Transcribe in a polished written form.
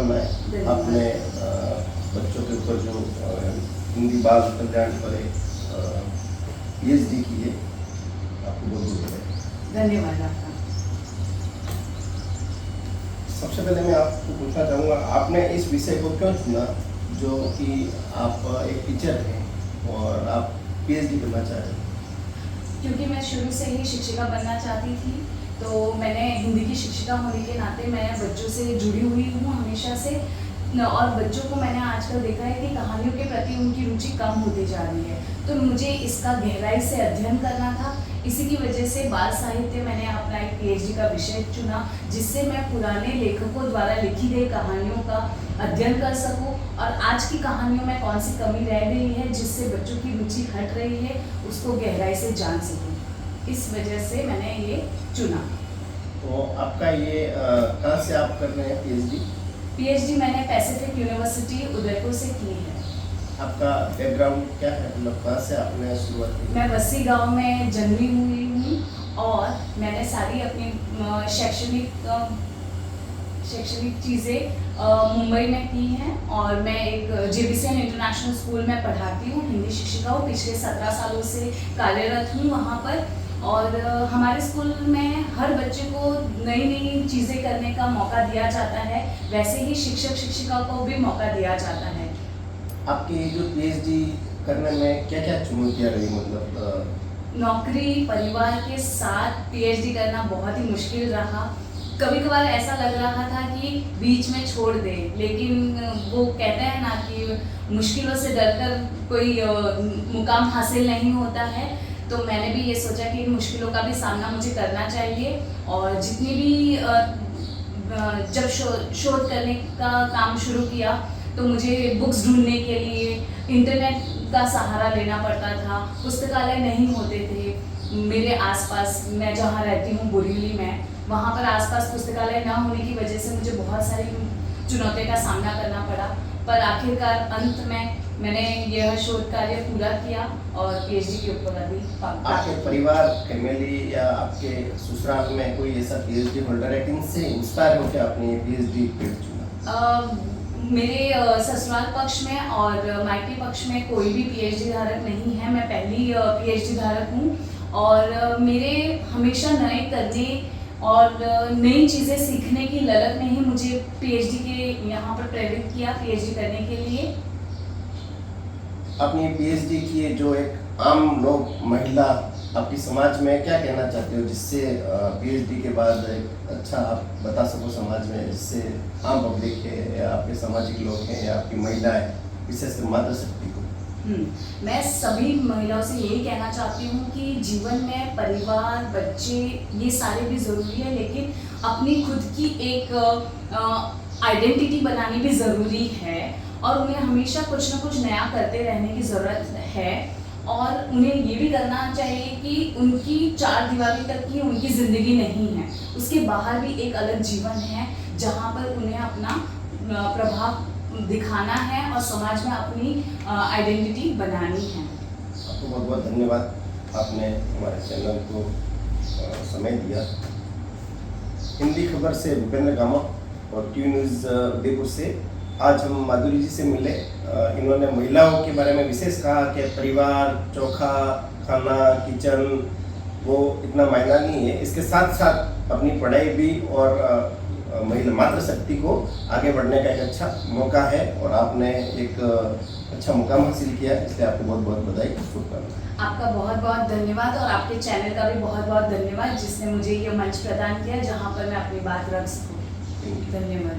शुभकामनाएं। आपने बच्चों के ऊपर जो हिंदी बाल कल्याण पर PhD की है, आपको बहुत बहुत बधाई। धन्यवाद आपका। सबसे पहले मैं आपको पूछना चाहूँगा, आपने इस विषय को क्यों चुना, जो कि आप एक टीचर हैं और आप PhD करना चाह रहे हैं? क्योंकि मैं शुरू से ही शिक्षिका बनना चाहती थी, तो मैंने हिंदी की शिक्षिका होने के नाते मैं बच्चों से जुड़ी हुई हूँ हमेशा से, और बच्चों को मैंने आजकल देखा है कि कहानियों के प्रति उनकी रुचि कम होती जा रही है, तो मुझे इसका गहराई से अध्ययन करना था। इसी की वजह से बाल साहित्य मैंने अपना एक PhD का विषय चुना, जिससे मैं पुराने लेखकों द्वारा लिखी गई कहानियों का अध्ययन कर सकूं और आज की कहानियों में कौन सी कमी रह गई है जिससे बच्चों की रुचि हट रही है, उसको गहराई से जान सकूं। इस वजह से मैंने ये चुना। तो आपका ये कहाँ से आप कर रहे हैं PhD? मैंने पैसिफिक यूनिवर्सिटी उदयपुर से की है। आपका बैकग्राउंड क्या है, मतलब कहाँ से आपने शुरुआत की? मैं बस्सी गांव में जन्मी हुई हूँ और मैंने सारी अपनी शैक्षणिक चीज़ें मुंबई में की हैं, और मैं एक JBCN इंटरनेशनल स्कूल में पढ़ाती हूँ, हिंदी शिक्षिका हूँ। पिछले 17 सालों से कार्यरत हूँ वहाँ पर, और हमारे स्कूल में हर बच्चे को नई नई चीज़ें करने का मौका दिया जाता है, वैसे ही शिक्षक शिक्षिका को भी मौका दिया जाता है। आपकी जो PhD करने में क्या क्या चुनौतियाँ रही, मतलब? नौकरी, परिवार के साथ PhD करना बहुत ही मुश्किल रहा। कभी कभार ऐसा लग रहा था कि बीच में छोड़ दे, लेकिन वो कहते हैं ना कि मुश्किलों से डरकर कोई मुकाम हासिल नहीं होता है, तो मैंने भी ये सोचा कि इन मुश्किलों का भी सामना मुझे करना चाहिए, और जितनी भी जब शोध करने का काम शुरू किया तो मुझे बुक्स ढूंढने के लिए इंटरनेट का सहारा लेना पड़ता था। पुस्तकालय नहीं होते थे मेरे आसपास, मैं जहाँ रहती हूँ बोरीवली में, वहाँ पर आसपास पुस्तकालय ना होने की वजह से मुझे बहुत सारी चुनौतियों का सामना करना पड़ा, पर आखिरकार अंत में मैंने यह शोध कार्य पूरा किया और PhD के ऊपर अभी। आपके परिवार, फैमिली या आपके ससुराल में कोई ऐसा PhD होल्डर है, किनसे इंस्पायर होकर आपने PhD फील्ड चुना? मेरे ससुराल पक्ष में और मायके पक्ष में कोई भी PhD धारक नहीं है, मैं पहली PhD धारक हूँ, और मेरे हमेशा नए करने और नई चीज़ें सीखने की ललक ने ही मुझे PhD के यहाँ पर प्रेरित किया, PhD करने के लिए। आपने PhD की, जो एक आम लोग, महिला, आपकी समाज में क्या कहना चाहते हो, जिससे PhD के बाद एक अच्छा आप बता सको समाज में, जिससे आम पब्लिक है या आपके सामाजिक लोग हैं या आपकी महिलाएं, विशेषकर मातृशक्ति को? मैं सभी महिलाओं से यही कहना चाहती हूँ कि जीवन में परिवार, बच्चे, ये सारे भी ज़रूरी है, लेकिन अपनी खुद की एक आइडेंटिटी बनानी भी ज़रूरी है, और उन्हें हमेशा कुछ ना कुछ नया करते रहने की ज़रूरत है, और उन्हें ये भी करना चाहिए कि उनकी 4 दीवारी तक की उनकी ज़िंदगी नहीं है, उसके बाहर भी एक अलग जीवन है जहाँ पर उन्हें अपना प्रभाव दिखाना है और समाज में अपनी आइडेंटिटी बनानी है। आपको बहुत बहुत धन्यवाद, आपने हमारे चैनल को समय दिया। हिंदी खबर से भूपेंद्र गामा और Q न्यूज़ उदयपुर से आज हम माधुरी जी से मिले। इन्होंने महिलाओं के बारे में विशेष कहा कि परिवार, चोखा खाना, किचन, वो इतना मायना नहीं है, इसके साथ साथ अपनी पढ़ाई भी और महिला मातृशक्ति को आगे बढ़ने का एक अच्छा मौका है, और आपने एक अच्छा मुकाम हासिल किया, इसलिए आपको बहुत बहुत बधाई, शुभकामनाएं। आपका बहुत बहुत धन्यवाद, और आपके चैनल का भी बहुत बहुत धन्यवाद, जिसने मुझे ये मंच प्रदान किया जहाँ पर मैं अपनी बात रख सकूँ। धन्यवाद।